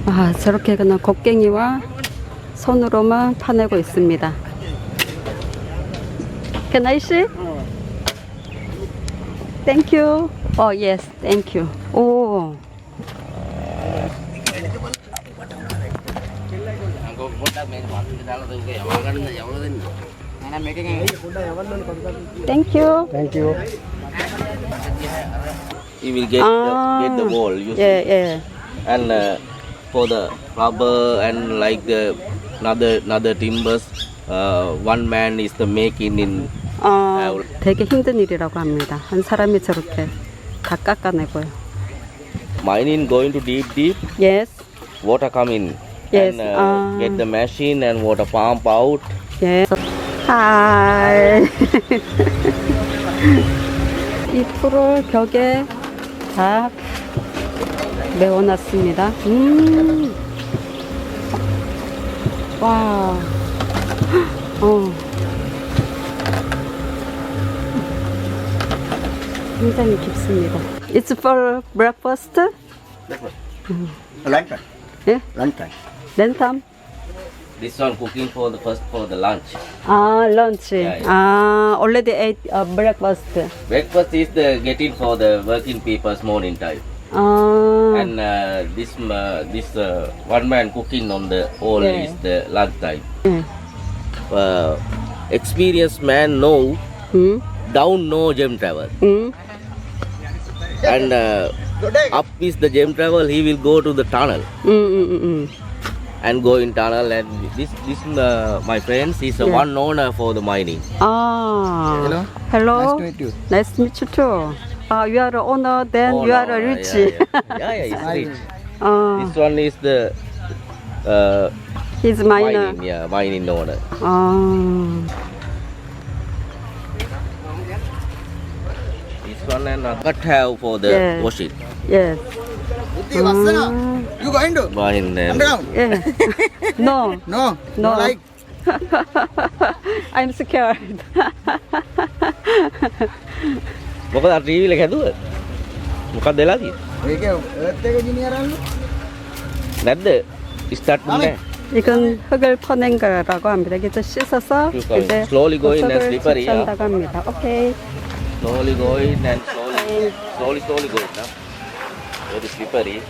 아, 저렇게 그냥 곡괭이와 손으로만 파내고 있습니다. Can I see? Thank you. Oh, yes, thank you. 오. Thank you. Thank you. You will get the wall. You 예, see. 예. And for the rubber and like the another timbers, one man is the making in. 되게 힘든 일이라고 합니다. 한 사람이 저렇게 다 깎아내고요. Mining going to deep. Yes. Water come in. Yes. And get the machine and water pump out. Yes. Hi. 이 풀을 벽에 다 메워놨습니다. 와. 굉장히 깊습니다. It's for breakfast? Lunch time. 예? Lunch time. 랜탐? This one cooking for the lunch. 아, lunch. Yeah, yeah. 아, already ate breakfast. Breakfast is the getting for the working people's morning time. 아, And this one man cooking on the all Yeah. is the lunch time. 예. Experienced man know down no gem travel. And up is the gem travel. He will go to the tunnel and go in tunnel. And this my friends is Yeah. one owner for the mining. 아, Hello. Hello. Nice to meet you. Nice to meet you too. You are an owner, then Oh, you no, are a no, rich. yeah, it's rich. 아, This one is the he's minor. mining owner. 아, This one and cut have for the Yeah. washing. yes. Uti, Vassana. You going to? Mine, Underground? 예. No, No. No. Like. I'm scared. මොකද අර TV එක හැදුව? මොකක්ද වෙලා තියෙන්නේ? ඒකේ earth එක ගිනි අරල්ලු. නැද්ද? ස්ටාර්ට් වුණේ නැහැ. 이건 흙을 퍼낸 거라고 합니다. 이제 씻어서 Slowly 이제 slowly go in and 흙을 slippery, yeah. 채취한다고 합니다. 오케이. Slowly go in and slowly go in now. Very slippery.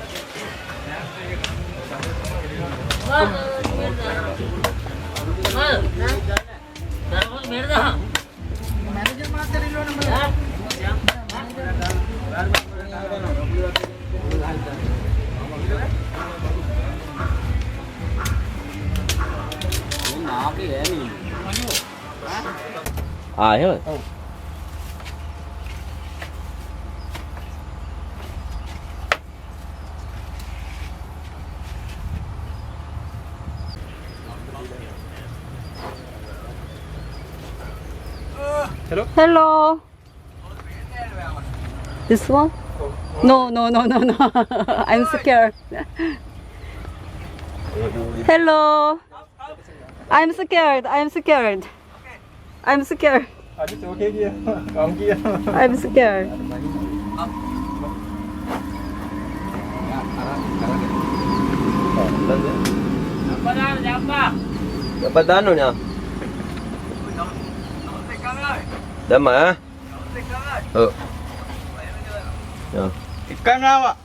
එහෙමද? Hello. This one? No. I'm scared. Hello. I'm scared. I'm scared. I'm scared. It's okay here. Come here. I'm scared. Dapat ano niya? Dama? Oh. Yeah. Ikan awak.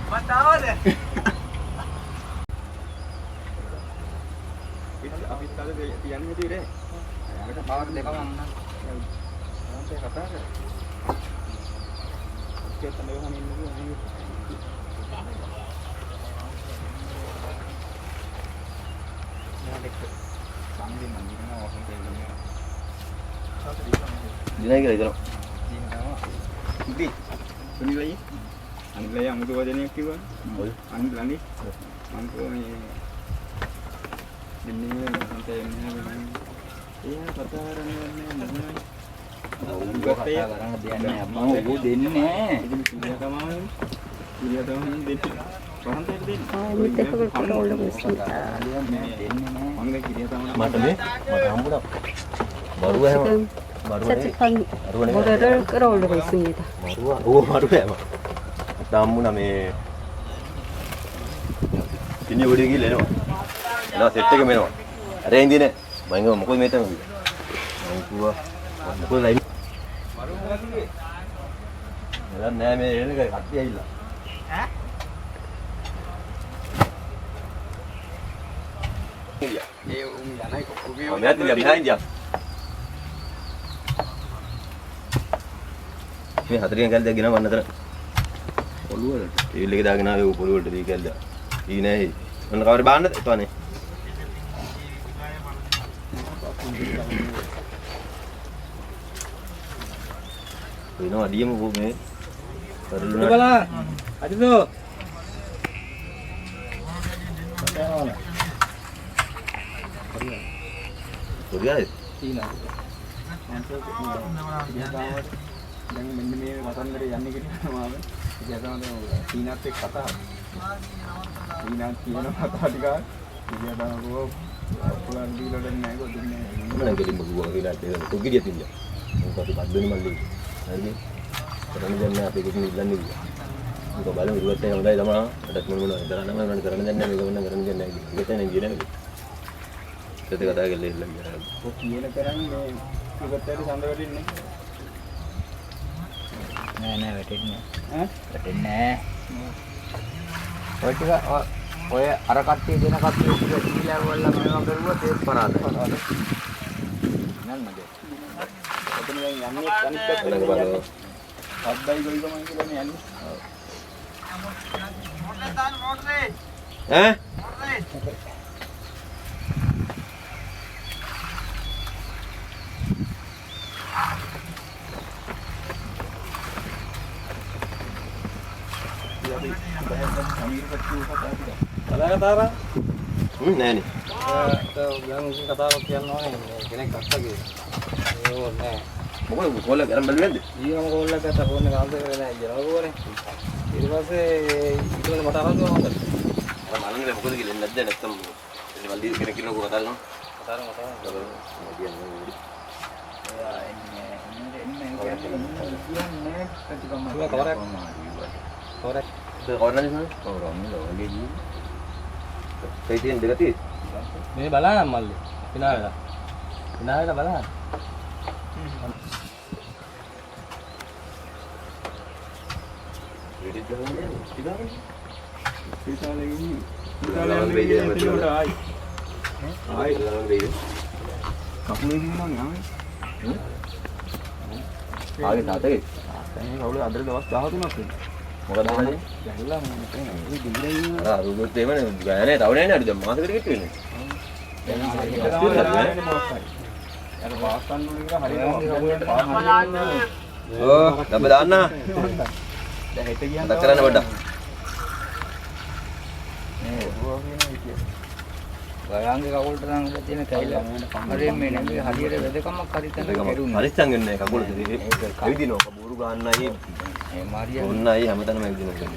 Matawad eh. Habis tadi tiang itu deh. Kita bawa ke dekat mana? Saya kata. Kita tahu yang ini. Dinay ka dito. Hindi. Sunilay. Ang layang dua jenis kiwan. Ang lani. Ang ko ay ini sampai ini. Iya, pataran ini. Buat ya. Mau din nih. Dia kamu. Dia tahu din. Pantai din. 밑에 흙을 끌어올리고 있습니다. Pantai dia tahu. 맞네? 맞아 한 보다. 마루가 해. 지금 채집한 모래를 끌어올리고 있습니다. 마루가. 오 마루야. 나무나메. ඉන්නේ audio ගිහලා එනවා. එනවා set එකම එනවා. අර ඉඳිනේ මම මොකද මේ තමයි. මම කිව්වා මොකද ලයින්. නෑ මේ එන එක කට්ටිය ඇවිල්ලා. ඈ? ඒ උන් යනයි කොකුගේ මම යන්නේ behind යක්. මේ හතරින් කැල්ලක් ගෙනව වන්න අතර. ඔළුවලට. ටීවී එකේ දාගෙන ආවේ පොළොවට දී කැල්ල. ඊ නෑ. මොන කවරේ බාන්නද? එතවනේ. වෙනවා අඩියම මේ කරලුණා. බලන්න. අදිනෝ. කොරියාද? චීනා. දැන් මෙන්න මේ වසන්තරේ යන්නේ කියලා මාව. ඉතින් චීනාත් එක්ක කතා. චීනා කියන කතා ටික ඉතින් බලනකො පුලන් දීලා දෙන්නේ නැහැ කො දෙන්නේ නැහැ. මම නම් ගෙලින්ම ගුවා කියලා ඒක කොගිරිය තින්ද. මොකද අපි බද්දෙනි මල්ලි. හරිද? කරන්නේ දැන් නෑ අපි කිසිම ඉල්ලන්නේ නෑ. මොකද බලමු ඉරුවත් එක හොඳයි තමයි. අදත් මොන මොනවද කරන්නේ මම කරන්නේ දැන් නෑ මේක මොන කරන්නේ දැන් නෑ කියලා. ඒක තමයි කියන්නේ. ඒක කතා කරලා ඉල්ලන්නේ. ඔය කියන කරන්නේ ඉවත්තට සඳ වෙලින්නේ. නෑ වැටෙන්නේ ඈ වැටෙන්නේ ඔය ටික ඔය අර කට්ටිය දෙන කට්ටිය ටික දීලා වල්ලා මේවා කරුවොත් ඒක පරාදයි නෑ මගේ ඔතන දැන් යන්නේ අනිත් පැත්තට යන්නේ. සද්දයි ගොයිකමයි කියලා යන්නේ. ඈ? බලගතාරා නෑනේ. දැන් උන් කතාවක් කියන්න ඕනේ කෙනෙක් අත්තගේ. ඒක නෑ. මොකද කොල්ල ගරන් බැලුවේ නැද්ද? ඊගම කෝල්ලක් ගත්තා ෆෝන් එක ආන්සර් කරලා නෑ ඉතින් නෝකෝනේ. ඊට පස්සේ ඊට පස්සේ මට අරන් දුන්නා හොඳට. අර බලන්නේ මොකද කියලා නැද්ද නැත්තම් එන්නේ මල්ලි කෙනෙක් කියනකො කතා කරනවා. කතාරම කවරක් කවරනද නේද? ඒ තියෙන දෙක තියෙයි. මේ බලන්න මල්ලි පිනාවලා බලන්න ක්‍රෙඩිට් ගහන්නේ ඉතින් පිටාලේ ඉන්නේ ඊළඟ වෙයිද පිටාලේ ආයි ඊළඟ වෙයිද කකුලේ දිනනවා නේ ආගේ තාතගේ දැන් කවුරු අද දවස් 13ක් වෙනවා මොකද හන්නේ දැන්ලා මම මේ දිගින් ඉන්න අර රුගොත් එහෙමනේ ගෑනේ තව නෑනේ අර දැන් මාසෙකට කිට්ටු වෙන්නේ දැන් අර වාස්තන් වල ඉඳලා හරියට ඕ ගබ දාන්න දැන් හෙට ගියන් මතක් කරන්න පොඩ්ඩක් මේ ඔරුවා කියන විදිය ගයාන්ගේ කකුලට නම් තියෙන කැයිලා හරිය මේ නැමේ හරියට වෙදකමක් හරි තැන කෙරුණා පරිස්සම් වෙන්න එක කකුල ඇවිදිනවා බෝරු ගන්නයි මේ මාරියා ඔන්නයි හැමතැනම ඇවිදිනවා හරි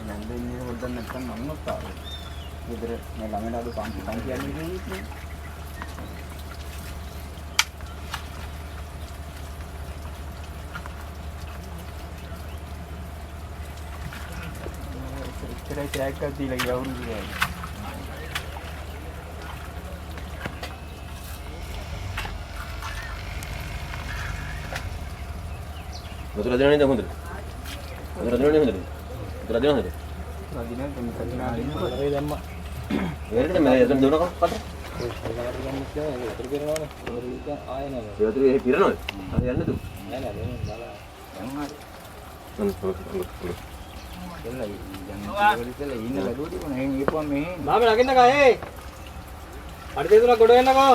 නන්ද ඉන්නේ හොද්දන්න නැත්නම් මන්නත් ආවේ ගෙදර මේ ළඟට අද පන්ති යන්නේ නේ ඉතරයි ටැග් එකක් දීලා ගියා වුරු කියලා වතුර දෙනවා නේද හොඳට වතුර දෙනවා නේද හොඳට වතුර දෙනවා හොඳට රදිනා දෙන්න කටිනා හරි දැම්මා ඒකට මම එතන දුවනකම් කට ඒ හරියට ගන්න කියලා වතුර පිරනවනේ වතුර ආයෙ නෑ ඒ වතුර ඒ පිරනවද හරි යන්නේ තු නෑ නෑ දැන් බලන්න එල්ලයි දැන් ඉන්න ලඩුව තිබුණා එහෙන් ගිහපුවම මෙහෙ මාම නගින්නකෝ ඒ අඩි දෙතුනක් ගොඩ වෙන්නකෝ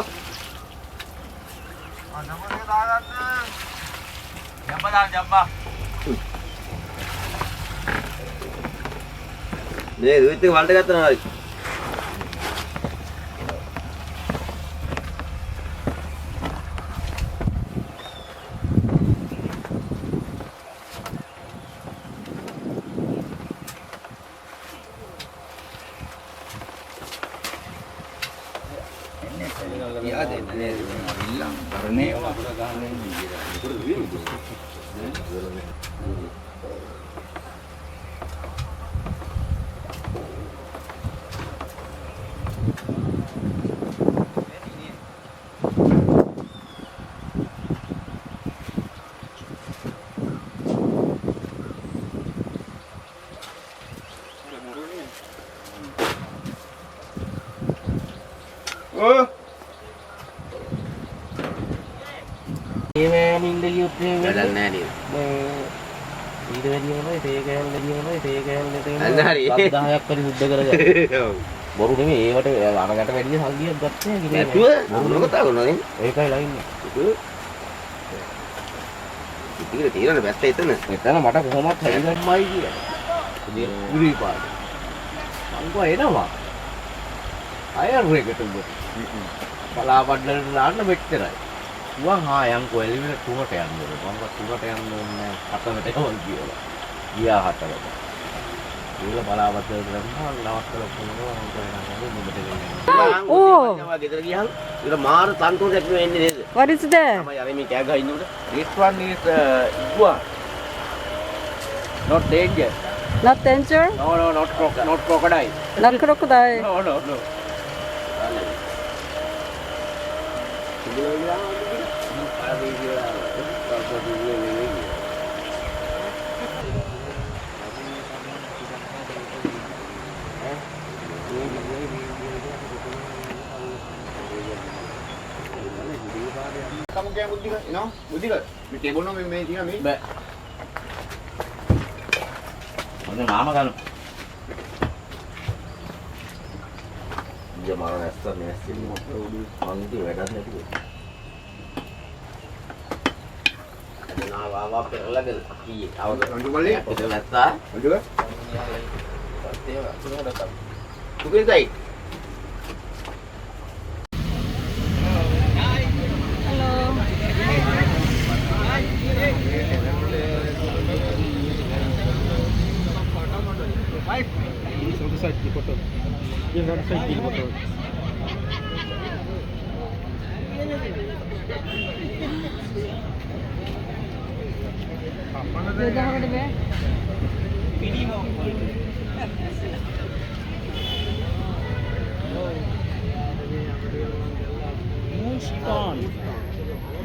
නමස්කාර දාගන්න ජම්බා දාන්න ජම්බා මේ දුවිත් එක වලට ගත්තා නාරි යා දෙන්න නේද ඉල්ලම් කරන්නේ වතුර ගහන්නේ Oh. ඒ නින්ද ගියොත් වැඩක් නෑ නේද? ඊට වැඩි මොනවද තේ කෑල්ල දිනවද තේ කෑල්ල අන්න හරි. 10ක් පරි සුද්ධ කරගන්න. ඔව්. බොරු නෙමෙයි ඒවට අනකට වැඩි සල්ලියක් ගත්තේ නෑ. නැතුව මොන කතාව කරනවද? ඒකයි ලයින් එක. ඉතින් තීරණ බැස්ස එතන. එතන මට කොහොමත් හැදිගන්නමයි කියලා. ඉතින් ගුරි පාඩ. මං කෝ එනවා. අයර් එකට උඹ. බලාපඩලට දාන්න මෙච්චරයි. උවා හා යන්කෝ එළිවෙල 3ට යන්න ඕනේ. මම කව 3ට යන්න ඕනේ 7ට යවල් කියලා. ගියා 7ට. ඊළ බලාපඩලට ගන්නවා නවත්තලා කොහොමද මම කියනවා මොකද වෙන්නේ. Oh, ගෙදර ගියාම ඊළ මාර තන්තෝරයක් වෙන්නේ නේද? what is that? තමයි අර මේ කෑ ගහ ඉන්නකොට this one is iguana. Not danger. Not danger? No, not crocodile. Not crocodile. No. Kamu kayak buddhi kan? No? Buddhi kan? මේ table එක මේ තියෙන මේ. බෑ. මොන මාම ගන්න. ඉතින් මාර නැස්ස නැස්සින් මොකද මං ඉතින් වැඩක් නැතිව. නාවා පෙරලගෙන කීයේ. අවුල. Lanjut balik. ඒක නැත්තා. Lanjut kan? තුකින් Sai.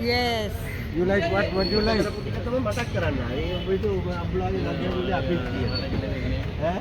Yes. You like what? What you like? තමයි මතක් කරන්න. ඒක ඔබට ඔබ අබ්ලාගේ නදියුලේ අපිට කියන. ඈ?